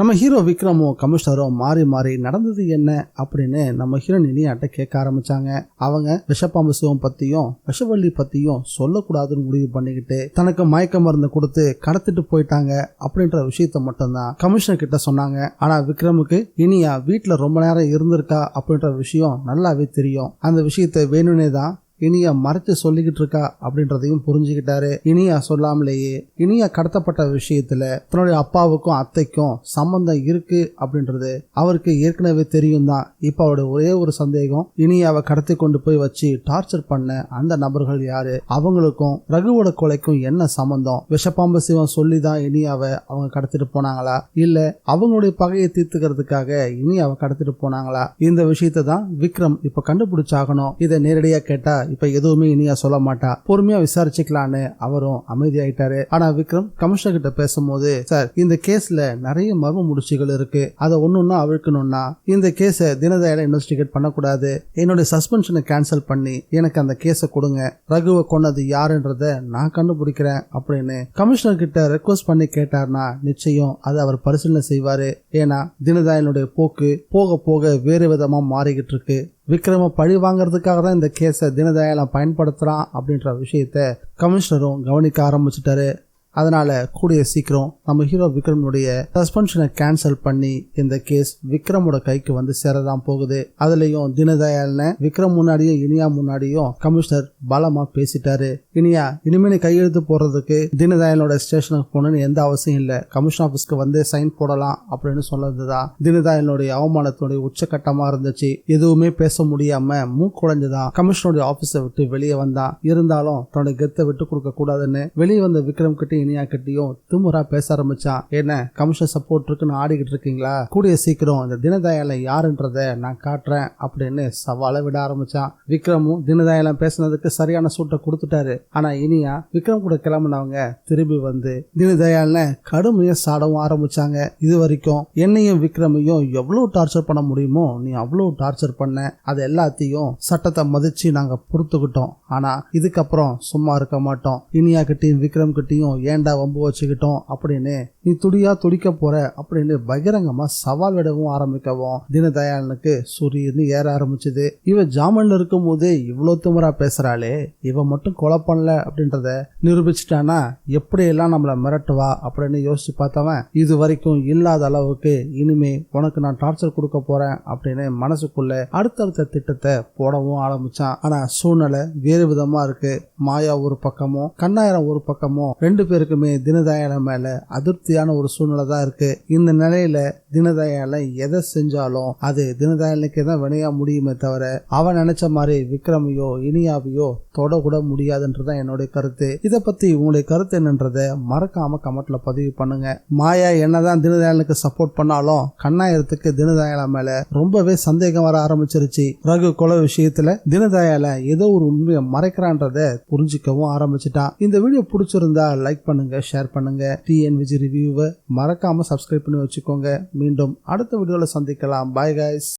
நம்ம ஹீரோ விக்ரமும் கமிஷனரும் மாறி மாறி நடந்தது என்ன அப்படின்னு நம்ம ஹீரோயின் இனியாட்ட கேட்க ஆரம்பிச்சாங்க. அவங்க விஷப்பாம்பு சிவம் பத்தியும் விஷவள்ளி பத்தியும் சொல்லக்கூடாதுன்னு முடிவு பண்ணிக்கிட்டு தனக்கு மயக்க மருந்து கொடுத்து கடத்திட்டு போயிட்டாங்க அப்படின்ற விஷயத்த மட்டும்தான் கமிஷனர் கிட்ட சொன்னாங்க. ஆனா விக்ரமுக்கு இனியா வீட்டுல ரொம்ப நேரம் இருந்திருக்கா அப்படின்ற விஷயம் நல்லாவே தெரியும். அந்த விஷயத்த வேணும்னே தான் இனியா மறைச்சு சொல்லிக்கிட்டு இருக்கா அப்படின்றதையும் புரிஞ்சுக்கிட்டாரு. இனியா சொல்லாமலேயே இனியா கடத்தப்பட்ட விஷயத்துல தன்னுடைய அப்பாவுக்கும் அத்தைக்கும் சம்பந்தம் இருக்கு அப்படின்றது அவருக்கு ஏற்கனவே தெரியும் தான். இப்ப அவருடைய ஒரே ஒரு சந்தேகம், இனியாவை கடத்தி கொண்டு போய் வச்சு டார்ச்சர் பண்ண அந்த நபர்கள் யாரு, அவங்களுக்கும் ரகுவோட கொலைக்கும் என்ன சம்பந்தம், விஷப்பாம்பு சிவம் சொல்லிதான் இனியாவை அவங்க கடத்திட்டு போனாங்களா இல்ல அவங்களுடைய பகையை தீர்த்துக்கிறதுக்காக இனியாவை கடத்திட்டு போனாங்களா, இந்த விஷயத்தை தான் விக்ரம் இப்ப கண்டுபிடிச்சாகணும். இதை நேரடியா கேட்டா இப்ப எதுவுமே இனியா சொல்ல மாட்டா, பொறுமையா விசாரிச்சுக்கலான்னு அவரும் அமைதியாயிட்டாரு. ஆனா விக்ரம் கமிஷனர் கிட்ட பேசும்போது, சார் இந்த கேஸ்ல நிறைய மர்ம முடிச்சுகள் இருக்கு, அதை ஒன்னொன்னா அவிழ்க்கணும்னா இந்த கேஸ தினதயாள இன்வெஸ்டிகேட் பண்ணக்கூடாது, என்னுடைய சஸ்பென்ஷனை கேன்சல் பண்ணி எனக்கு அந்த கேஸை கொடுங்க, ரகுவை கொன்னது யாருன்றத நான் கண்டுபிடிக்கிறேன் அப்படின்னு கமிஷனர் கிட்ட ரெக்வஸ்ட் பண்ணி கேட்டார்னா நிச்சயம் அதை அவர் பரிசீலனை செய்வாரு. ஏன்னா தினதயாளனுடைய போக்கு போக போக வேறு விதமா மாறிக்கிட்டு இருக்கு. விக்ரம பழி வாங்கறதுக்காக தான் இந்த கேஸை தினதயாளன் பயன்படுத்துறான் அப்படின்ற விஷயத்த கமிஷனரும் கவனிக்க ஆரம்பிச்சுட்டாரு. அதனால கூடிய சீக்கிரம் நம்ம ஹீரோ விக்ரமுடைய சஸ்பென்ஷனை கேன்சல் பண்ணி இந்த கேஸ் விக்ரமோட கைக்கு வந்து சேரதான் போகுது. அதுலயும் தினதயாளனை விக்ரம் முன்னாடியும் இனியா முன்னாடியும் கமிஷனர் பலமா பேசிட்டாரு. இனியா இனிமே கையெழுத்து போடுறதுக்கு தினதயாளனோட ஸ்டேஷனுக்கு போகணும்னு எந்த அவசியம் இல்ல, கமிஷன் ஆபீஸ்க்கு வந்து சைன் போடலாம் அப்படின்னு சொன்னதுதான் தினதயாளனுடைய அவமானத்தினுடைய உச்சகட்டமா இருந்துச்சு. எதுவுமே பேச முடியாம மூக்குடைஞ்சுதான் கமிஷனருடைய ஆபீஸை விட்டு வெளியே வந்தான். இருந்தாலும் தன்னுடைய கெத்தை விட்டு கொடுக்க கூடாதுன்னு வெளியே வந்த விக்ரம் கிட்ட இனியா கிட்டையும் திமுறா பேச ஆரம்பிச்சான். என்ன கமிஷன் சப்போர்ட் இருக்குன்னு ஆடிக்கிட்டு இருக்கீங்களா, கூடிய சீக்கிரம் இந்த தினதயாளன் யாருன்றத நான் காட்டுறேன் அப்படின்னு சவாலை விட ஆரம்பிச்சான். விக்ரமும் தினதயாளன் பேசினதுக்கு சரியான சூட்டை கொடுத்துட்டாரு. ஆனா இனியா விக்ரம் கூட கிளம்புனவங்க திரும்பி வந்து தினதயாளனை கடுமையா சாடவும் ஆரம்பிச்சாங்க. இது வரைக்கும் என்னையும் விக்ரமையும் எவ்வளவு டார்ச்சர் பண்ண முடியுமோ நீ அவ்வளவு டார்ச்சர் பண்ண, அது எல்லாத்தையும் சட்டத்தை மதிச்சு நாங்க பொறுத்துக்கிட்டோம். ஆனா இதுக்கப்புறம் சும்மா இருக்க மாட்டோம், இனியா கிட்டையும் விக்ரம் கிட்டையும் ஏண்டா வம்பு வச்சுக்கிட்டோம் அப்படின்னு நீ துடியா துடிக்க போற அப்படின்னு பகிரங்கமா சவால் விடவும் ஆரம்பிக்கவும் தினதயாளனுக்கு சூரியன்னு ஏற ஆரம்பிச்சது. இவ ஜாமீன்ல இருக்கும் போது இவ்வளவு திமிரா பேசுறாளே, இவ மட்டும் கொலை பண்ணல அப்படின்றத நிரூபிச்சுட்டானா எப்படியெல்லாம் நம்மள மிரட்டுவா அப்படின்னு யோசிச்சு பார்த்தவன் இது வரைக்கும் இல்லாத அளவுக்கு இனிமே உனக்கு நான் டார்ச்சர் கொடுக்க போறேன் அப்படின்னு மனசுக்குள்ள அடுத்தடுத்த திட்டத்தை போடவும் ஆரம்பிச்சான். ஆனா சூழ்நிலை வேறு விதமா இருக்கு. மாயா ஒரு பக்கமும் கண்ணாயிரம் ஒரு பக்கமும் ரெண்டு பேருக்குமே தினதயாளன் மேல அதிருப்தியான ஒரு சூழ்நிலை தான் இருக்கு. இந்த நிலையில தினதயாளன் எதை செஞ்சாலும் அது தினதயாளனுக்கே தான் வினையா முடியுமே தவிர அவன் நினைச்ச மாதிரி விக்ரமையோ இனியாவையோ தொட கூட முடியாதுன்றதான் என்னுடைய கருத்து. இதை பத்தி உங்களுடைய கருத்து என்னன்றத மறக்காம கமெண்ட்ல பதிவு பண்ணுங்க. மாயா என்னதான் தினதயாளனுக்கு சப்போர்ட் பண்ணாலும் கண்ணாயிரத்துக்கு தினதயாளன் மேல ரொம்பவே சந்தேகம் வர ஆரம்பிச்சிருச்சு. ரகு கொலை விஷயத்துல தினதயாளன் ஏதோ ஒரு உண்மையை மறைக்கிறான்றத புரிஞ்சிக்கவும் ஆரம்பிச்சுட்டான். இந்த வீடியோ பிடிச்சிருந்தா லைக் பண்ணுங்க, ஷேர் பண்ணுங்க. TNVG ரிவ்யூவை மறக்காம சப்ஸ்கிரைப் பண்ணி வச்சுக்கோங்க. மீண்டும் அடுத்த வீடியோல சந்திக்கலாம். Bye guys.